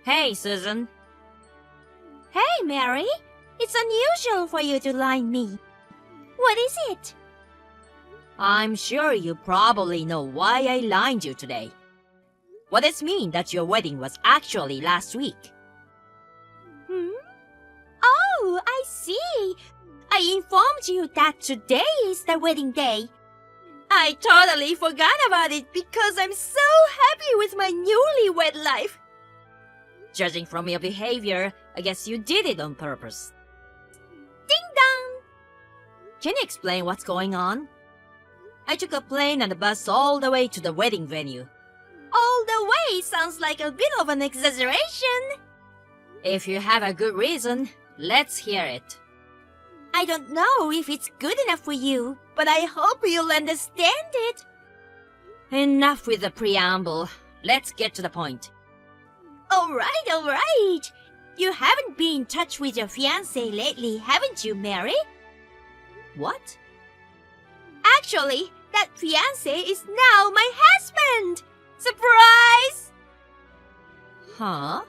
Hey, Susan. Hey, Mary. It's unusual for you to line me. What is it? I'm sure you probably know why I lined you today. What does it mean that your wedding was actually last week? Oh, I see. I informed you that today is the wedding day. I totally forgot about it because I'm so happy with my newlywed life. Judging from your behavior, I guess you did it on purpose. Ding dong! Can you explain what's going on? I took a plane and a bus all the way to the wedding venue. All the way sounds like a bit of an exaggeration. If you have a good reason, let's hear it. I don't know if it's good enough for you, but I hope you'll understand it. Enough with the preamble. Let's get to the point. All right. You haven't been in touch with your fiancé lately, haven't you, Mary? What? Actually, that fiancé is now my husband! Surprise! Huh?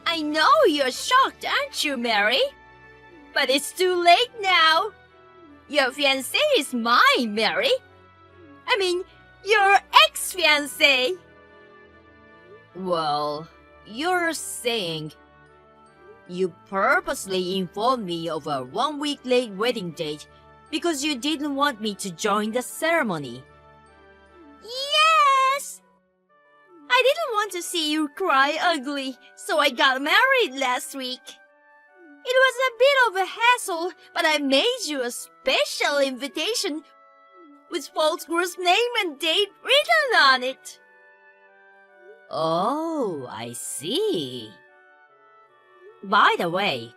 I know you're shocked, aren't you, Mary? But it's too late now. Your fiancé is mine, Mary. I mean, your ex-fiancé. Well, you're saying you purposely informed me of a 1 week late wedding date because you didn't want me to join the ceremony. Yes! I didn't want to see you cry ugly, so I got married last week. It was a bit of a hassle, but I made you a special invitation with false groom's name and date written on it. Oh, I see. By the way,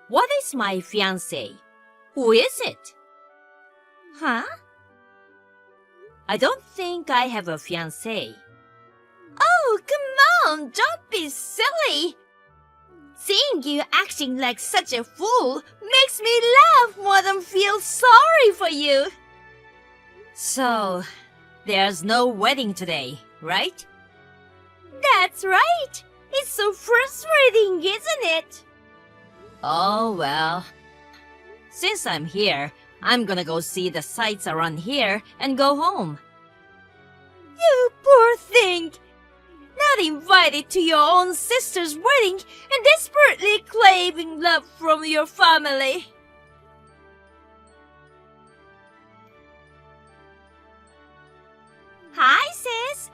what is my fiancé? Who is it? Huh? I don't think I have a fiancé. Oh, come on, don't be silly. Seeing you acting like such a fool makes me laugh more than feel sorry for you. So, there's no wedding today, right? That's right. It's so frustrating, isn't it? Oh, well. Since I'm here, I'm gonna go see the sights around here and go home. You poor thing. Not invited to your own sister's wedding and desperately craving love from your family. Hi, sis.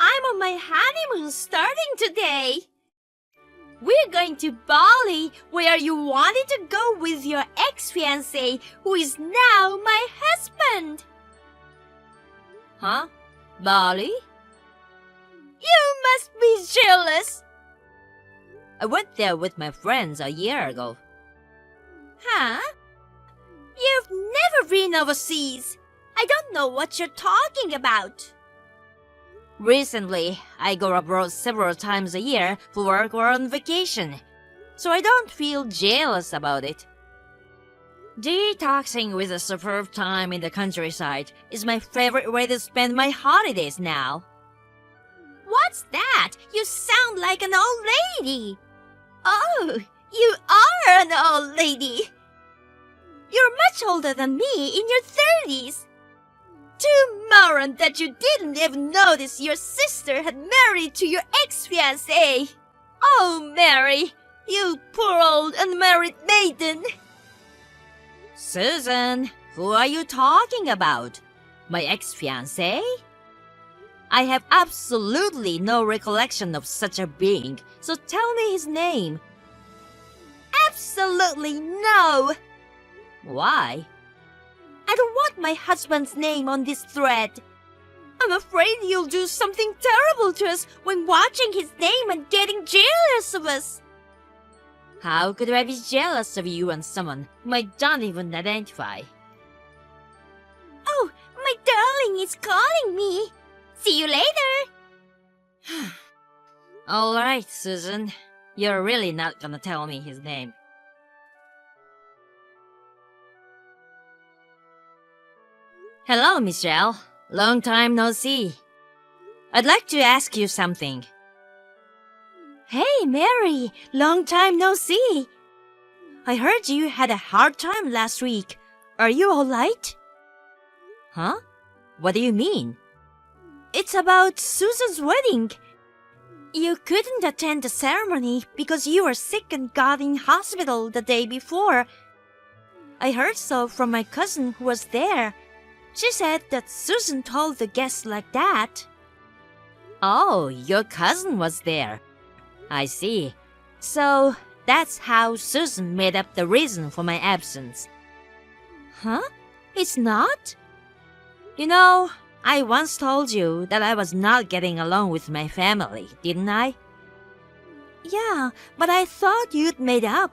I'm on my honeymoon starting today. We're going to Bali, where you wanted to go with your ex-fiancé, who is now my husband. Huh? Bali? You must be jealous. I went there with my friends a year ago. Huh? You've never been overseas. I don't know what you're talking about. Recently, I go abroad several times a year for work or on vacation, so I don't feel jealous about it. Detoxing with a superb time in the countryside is my favorite way to spend my holidays now. What's that? You sound like an old lady. Oh, you are an old lady. You're much older than me, in your 30s. Too moron that you didn't even notice your sister had married to your ex-fiancé. Oh, Mary, you poor old unmarried maiden. Susan, who are you talking about? My ex-fiancé? I have absolutely no recollection of such a being, so tell me his name. Absolutely no. Why? I don't want my husband's name on this thread. I'm afraid you'll do something terrible to us when watching his name and getting jealous of us. How could I be jealous of you and someone whom I don't even identify? Oh, my darling is calling me. See you later. All right, Susan. You're really not gonna tell me his name. Hello, Michelle. Long time no see. I'd like to ask you something. Hey, Mary, long time no see. I heard you had a hard time last week. Are you all right? Huh? What do you mean? It's about Susan's wedding. You couldn't attend the ceremony because you were sick and got in hospital the day before. I heard so from my cousin who was there. She said that Susan told the guests like that. Oh, your cousin was there. I see. So that's how Susan made up the reason for my absence. Huh? It's not? You know, I once told you that I was not getting along with my family, didn't I? Yeah, but I thought you'd made up.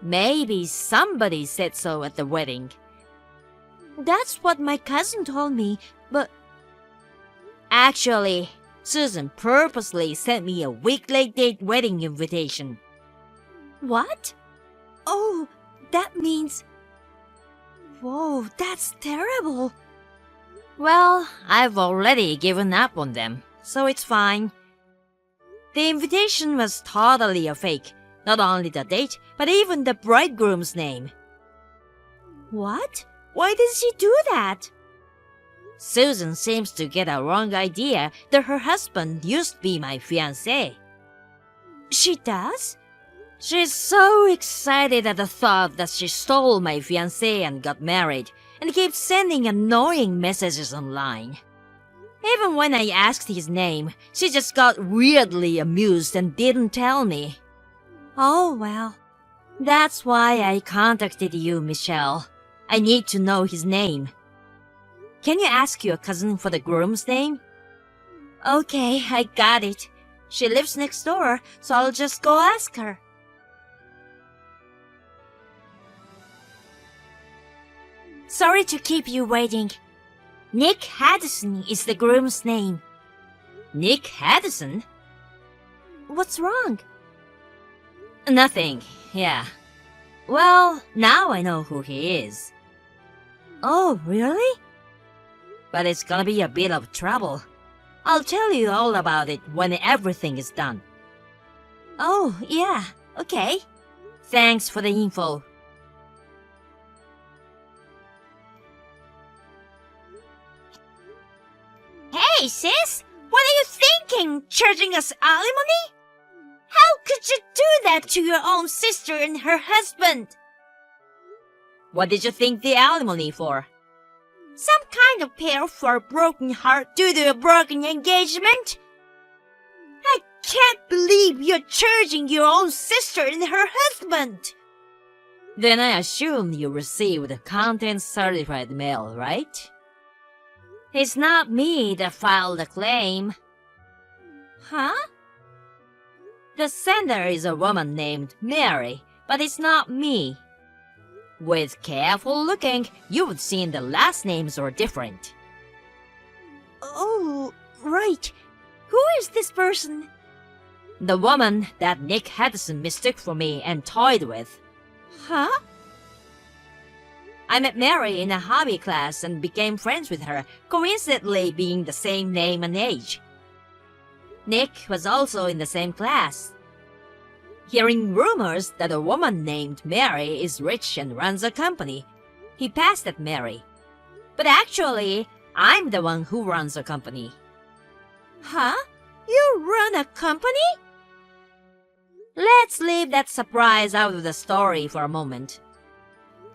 Maybe somebody said so at the wedding. That's what my cousin told me, but... Actually, Susan purposely sent me a week-late date wedding invitation. What? Oh, that means... Whoa, that's terrible. Well, I've already given up on them, so it's fine. The invitation was totally a fake. Not only the date, but even the bridegroom's name. What? Why did she do that? Susan seems to get a wrong idea that her husband used to be my fiancé. She does? She's so excited at the thought that she stole my fiancé and got married, and keeps sending annoying messages online. Even when I asked his name, she just got weirdly amused and didn't tell me. Oh well. That's why I contacted you, Michelle. I need to know his name. Can you ask your cousin for the groom's name? Okay, I got it. She lives next door, so I'll just go ask her. Sorry to keep you waiting. Nick Haddison is the groom's name. Nick Haddison? What's wrong? Nothing, yeah. Well, now I know who he is. Oh, really? But it's gonna be a bit of trouble. I'll tell you all about it when everything is done. Oh, yeah, okay. Thanks for the info. Hey, sis! What are you thinking? Charging us alimony? How could you do that to your own sister and her husband? What did you think the alimony for? Some kind of pair for a broken heart due to a broken engagement? I can't believe you're charging your own sister and her husband. Then I assume you received the content-certified mail, right? It's not me that filed the claim. Huh? The sender is a woman named Mary, but it's not me. With careful looking, you would see the last names are different. Oh, right. Who is this person? The woman that Nick Haddison mistook for me and toyed with. Huh? I met Mary in a hobby class and became friends with her, coincidentally being the same name and age. Nick was also in the same class. Hearing rumors that a woman named Mary is rich and runs a company, he passed at Mary. But actually, I'm the one who runs a company. Huh? You run a company? Let's leave that surprise out of the story for a moment.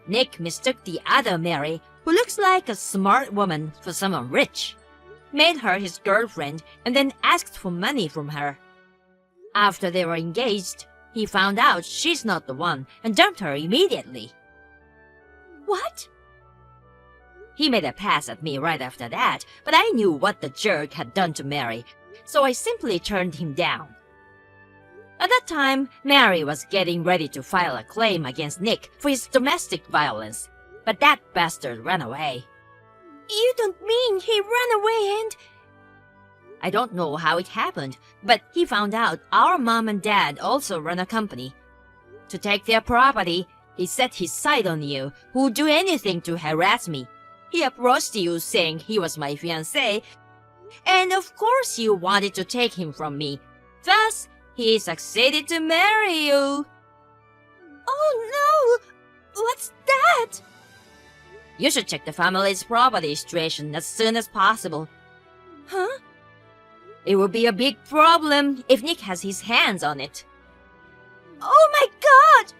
Nick mistook the other Mary, who looks like a smart woman, for someone rich, made her his girlfriend, and then asked for money from her. After they were engaged, he found out she's not the one and dumped her immediately. What? He made a pass at me right after that, but I knew what the jerk had done to Mary, so I simply turned him down. At that time, Mary was getting ready to file a claim against Nick for his domestic violence, but that bastard ran away. You don't mean he ran away and... I don't know how it happened, but he found out our mom and dad also run a company. To take their property, he set his sight on you, who would do anything to harass me. He approached you saying he was my fiancé, and of course you wanted to take him from me. Thus, He succeeded to marry you. Oh no! What's that? You should check the family's property situation as soon as possible. Huh? It will be a big problem if Nick has his hands on it. Oh my god!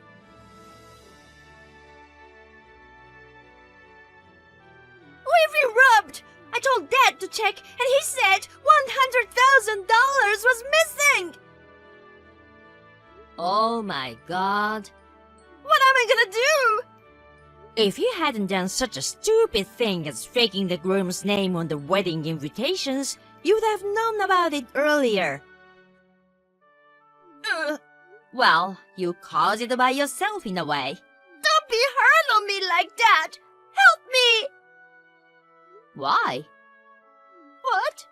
We've been robbed! I told Dad to check and he said $100,000 was missing! Oh my god. What am I gonna do? If you hadn't done such a stupid thing as faking the groom's name on the wedding invitations, you'd have known about it earlier. Well, you caused it by yourself in a way. Don't be hard on me like that! Help me! Why? What?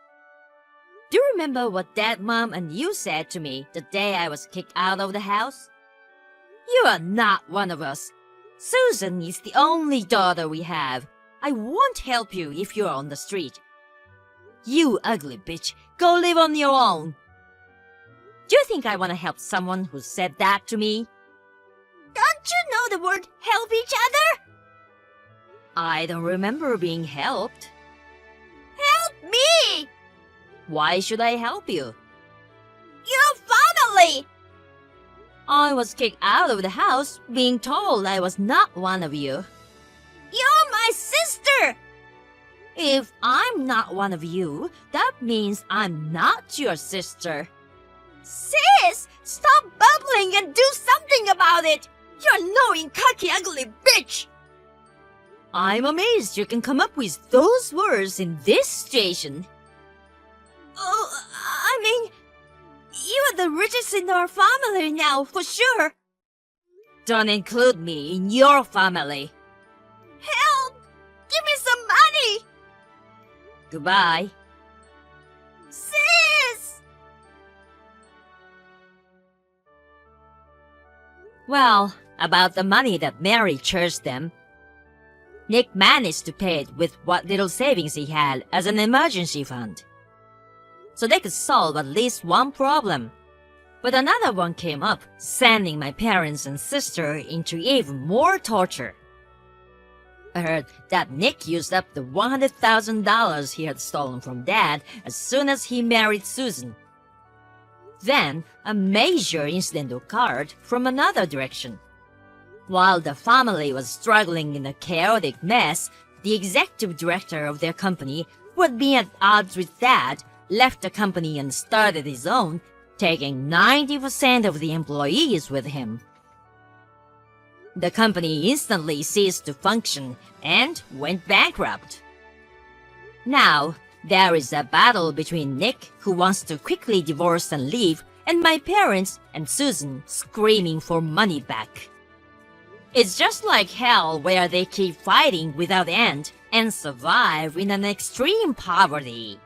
Do you remember what Dad, Mom, and you said to me the day I was kicked out of the house? You are not one of us. Susan is the only daughter we have. I won't help you if you're on the street. You ugly bitch, go live on your own. Do you think I want to help someone who said that to me? Don't you know the word help each other? I don't remember being helped. Help me! Why should I help you? Your family! I was kicked out of the house being told I was not one of you. You're my sister! If I'm not one of you, that means I'm not your sister. Sis! Stop bubbling and do something about it! You annoying, cocky, ugly bitch! I'm amazed you can come up with those words in this situation. Oh, I mean, you are the richest in our family now, for sure. Don't include me in your family. Help! Give me some money! Goodbye. Sis! Well, about the money that Mary charged them, Nick managed to pay it with what little savings he had as an emergency fund. So they could solve at least one problem. But another one came up, sending my parents and sister into even more torture. I heard that Nick used up the $100,000 he had stolen from Dad as soon as he married Susan. Then, a major incident occurred from another direction. While the family was struggling in a chaotic mess, the executive director of their company, who had been at odds with Dad, left the company and started his own, taking 90% of the employees with him. The company instantly ceased to function and went bankrupt. Now, there is a battle between Nick, who wants to quickly divorce and leave, and my parents and Susan screaming for money back. It's just like hell where they keep fighting without end and survive in an extreme poverty.